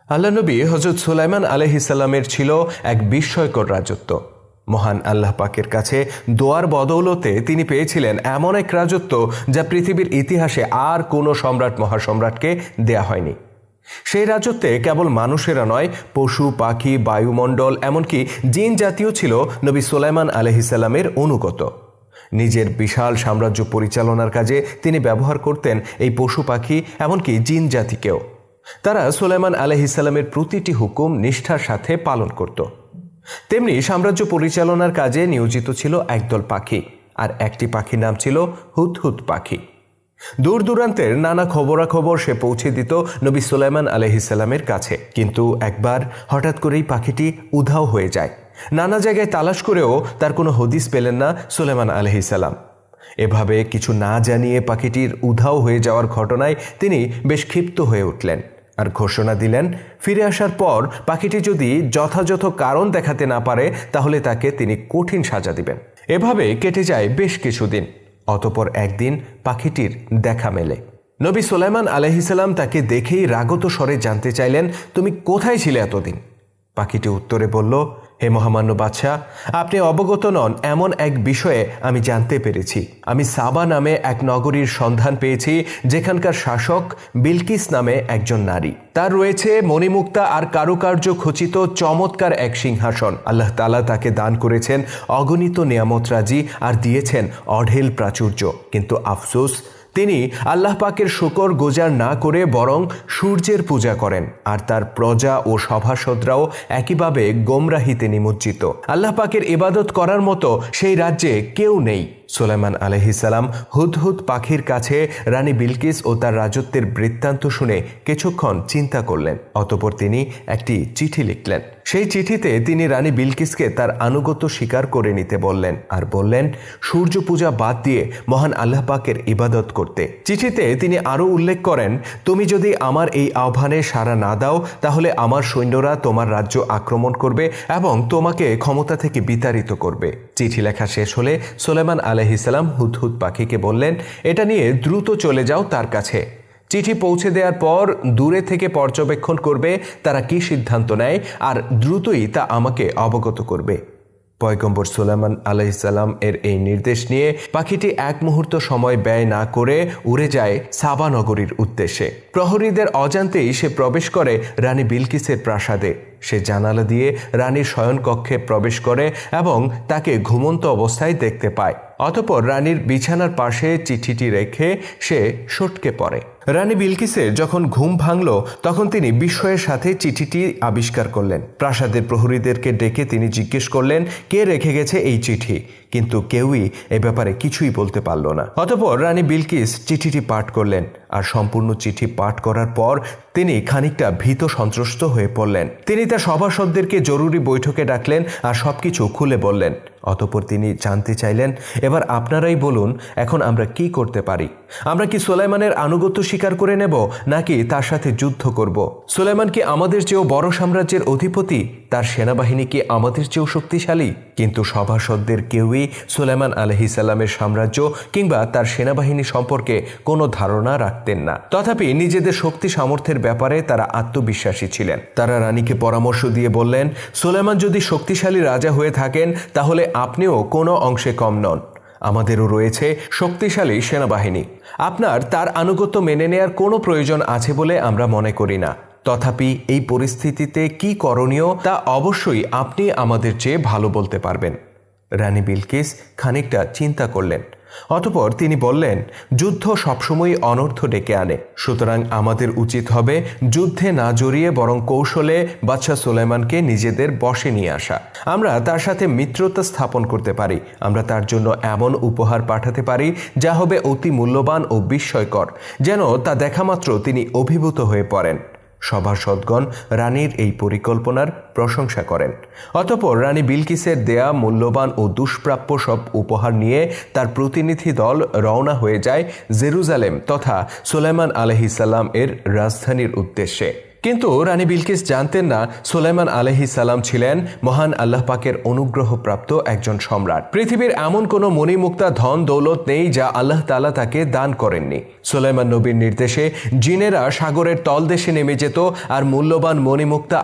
আল্লাহ নবী হজরত সুলাইমান আলাইহিসসালামের ছিল এক বিস্ময়কর রাজত্ব। মহান আল্লাহ পাকের কাছে দোয়ার বদৌলতে তিনি পেয়েছিলেন এমন এক রাজত্ব যা পৃথিবীর ইতিহাসে আর কোনো সম্রাট মহাসম্রাটকে দেয়া হয়নি। সেই রাজত্বে কেবল মানুষেরা নয়, পশু পাখি, বায়ুমণ্ডল, এমনকি জিন জাতীয় ছিল নবী সুলাইমান আলাইহিসসালামের অনুগত। নিজের বিশাল সাম্রাজ্য পরিচালনার কাজে তিনি ব্যবহার করতেন এই পশু পাখি, এমনকি জিন জাতিকেও। তারা সুলাইমান আলাইহিসসালামের প্রতিটি হুকুম নিষ্ঠার সাথে পালন করত। তেমনি সাম্রাজ্য পরিচালনার কাজে নিয়োজিত ছিল একদল পাখি, আর একটি পাখির নাম ছিল হুদহুদ পাখি। দূর দূরান্তের নানা খবরাখবর সে পৌঁছে দিত নবী সুলাইমান আলাইহিসসালামের কাছে। কিন্তু একবার হঠাৎ করেই পাখিটি উধাও হয়ে যায়। নানা জায়গায় তালাশ করেও তার কোনো হদিস পেলেন না সুলাইমান আলাইহিসসালাম। এভাবে কিছু না জানিয়ে পাখিটির উধাও হয়ে যাওয়ার ঘটনায় তিনি বেশ ক্ষিপ্ত হয়ে উঠলেন আর ঘোষণা দিলেন, ফিরে আসার পর পাখিটি যদি যথাযথ কারণ দেখাতে না পারে তাহলে তাকে তিনি কঠিন সাজা দিবেন। এভাবে কেটে যায় বেশ কিছুদিন। অতঃপর একদিন পাখিটির দেখা মেলে। নবী সুলাইমান আলাইহিসসালাম তাকে দেখেই রাগত স্বরে জানতে চাইলেন, তুমি কোথায় ছিলে এতদিন? পাখিটি উত্তরে বলল, হে মহামান্য বাদশাহ, আপনি অবগত নন এমন এক বিষয়ে আমি জানতে পেরেছি। আমি সাবা নামে এক নগরীর সন্ধান পেয়েছি, যেখানকার শাসক বিলকিস নামে একজন নারী। তার রয়েছে মণিমুক্তা আর কারুকার্য খচিত চমৎকার এক সিংহাসন। আল্লাহ তাআলা তাকে দান করেছেন অগণিত নিয়ামতরাজি আর দিয়েছেন অঢেল প্রাচুর্য। কিন্তু আফসোস, তিনি আল্লাহ পাকের শুকর গুজার না করে বরং সূর্যের পূজা করেন, আর তার প্রজা ও সভাসদরাও একইভাবে গোমরাহিতে নিমজ্জিত। আল্লাহ পাকের ইবাদত করার মতো সেই রাজ্যে কেউ নেই। সুলাইমান আলাইহিসসালাম হুদহুদ পাখির কাছে রানী বিলকিস ও তার রাজত্বের বৃত্তান্ত শুনে কিছুক্ষণ চিন্তা করলেন। অতঃপর তিনি একটি চিঠি লিখলেন। সেই চিঠিতে তিনি রানী বিলকিসকে তার আনুগত্য স্বীকার করে নিতে বললেন, আর বললেন সূর্য পূজা বাদ দিয়ে মহান আল্লাহ পাকের ইবাদত করতে। চিঠিতে তিনি আরও উল্লেখ করেন, তুমি যদি আমার এই আহ্বানে সাড়া না দাও তাহলে আমার সৈন্যরা তোমার রাজ্য আক্রমণ করবে এবং তোমাকে ক্ষমতা থেকে বিতাড়িত করবে। চিঠি লেখা শেষ হলে সুলাইমান আলাইহিসসালাম হুদহুদ পাখিকে বললেন, এটা নিয়ে দ্রুত চলে যাও তার কাছে। চিঠি পৌঁছে দেওয়ার পর দূরে থেকে পর্যবেক্ষণ করবে তারা কি সিদ্ধান্ত নেয়, আর দ্রুতই তা আমাকে অবগত করবে। পয়গম্বর সুলাইমান আলাইহিসসালাম এর এই নির্দেশ নিয়ে পাখিটি এক মুহূর্ত সময় ব্যয় না করে উড়ে যায় সাবা নগরীর উদ্দেশ্যে। প্রহরীদের অজান্তেই সে প্রবেশ করে রানী বিলকিসের প্রাসাদে। সে জানালা দিয়ে রানীর শয়নকক্ষে প্রবেশ করে এবং তাকে ঘুমন্ত অবস্থায় দেখতে পায়। অতঃপর রানীর বিছানার পাশে চিঠিটি রেখে সে সটকে পড়ে। রানী বিলকিসের যখন ঘুম ভাঙল তখন তিনি বিস্ময়ের সাথে চিঠিটি আবিষ্কার করলেন। প্রাসাদের প্রহরীদেরকে ডেকে তিনি জিজ্ঞেস করলেন, কে রেখে গেছে এই চিঠি? কিন্তু কেউই এ ব্যাপারে কিছুই বলতে পারল না। অতঃপর রানী বিলকিস চিঠিটি পাঠ করলেন, আর সম্পূর্ণ চিঠি পাঠ করার পর তিনি খানিকটা ভীত সন্ত্রস্ত হয়ে পড়লেন। তিনি তার সভাসদদেরকে জরুরি বৈঠকে ডাকলেন আর সবকিছু খুলে বললেন। অতঃপর তিনি জানতে চাইলেন, এবার আপনারাই বলুন, এখন আমরা কি করতে পারি? আমরা কি সুলাইমানের আনুগত্য স্বীকার করে নেব, নাকি তার সাথে যুদ্ধ করব? সুলাইমান কি আমাদের চেয়েও বড় সাম্রাজ্যের অধিপতি? তার সেনাবাহিনী কি আমাদের চেয়েও শক্তিশালী? কিন্তু সভাসদদের কেউই সুলাইমান আলাইহিসসালামের সাম্রাজ্য কিংবা তার সেনাবাহিনী সম্পর্কে কোনো ধারণা রাখতেন না। তথাপি নিজেদের শক্তি সামর্থ্যের ব্যাপারে তারা আত্মবিশ্বাসী ছিলেন। তারা রানীকে পরামর্শ দিয়ে বললেন, সুলাইমান যদি শক্তিশালী রাজা হয়ে থাকেন তাহলে আপনিও কোনো অংশে কম নন। আমাদেরও রয়েছে শক্তিশালী সেনাবাহিনী। আপনার তার আনুগত্য মেনে নেয়ার কোনো প্রয়োজন আছে বলে আমরা মনে করি না। তথাপি এই পরিস্থিতিতে কি করণীয় তা অবশ্যই আপনি আমাদের চেয়ে ভালো বলতে পারবেন। রানী বিলকিস খানিকটা চিন্তা করলেন। অতঃপর তিনি বললেন, যুদ্ধ সবসময় অনর্থ ডেকে আনে, সুতরাং আমাদের উচিত হবে যুদ্ধে না জড়িয়ে বরং কৌশলে বাদশাহ সুলাইমানকে নিজেদের বশে নিয়ে আসা। আমরা তার সাথে মিত্রতা স্থাপন করতে পারি। আমরা তার জন্য এমন উপহার পাঠাতে পারি যা হবে অতি মূল্যবান ও বিস্ময়কর, যেন তা দেখামাত্র তিনি অভিভূত হয়ে পড়েন। সভাসদগণ রানীর এই পরিকল্পনার প্রশংসা করেন। অতঃপর রানী বিলকিসের দেয়া মূল্যবান ও দুষ্প্রাপ্য সব উপহার নিয়ে তার প্রতিনিধি দল রওনা হয়ে যায় জেরুজালেম তথা সুলাইমান আলাইহিসসালাম এর রাজধানীর উদ্দেশ্যে। কিন্তু রানী বিলকিস জানতেন না সুলাইমান আলাইহিস সালাম ছিলেন মহান আল্লাহ পাকের অনুগ্রহপ্রাপ্ত একজন সম্রাট। পৃথিবীর এমন কোনো মণিমুক্তা ধন দৌলত নেই যা আল্লাহ তাআলা তাকে দান করেননি। সুলাইমান নবীর নির্দেশে জিনেরা সাগরের তলদেশে নেমে যেত আর মূল্যবান মণিমুক্তা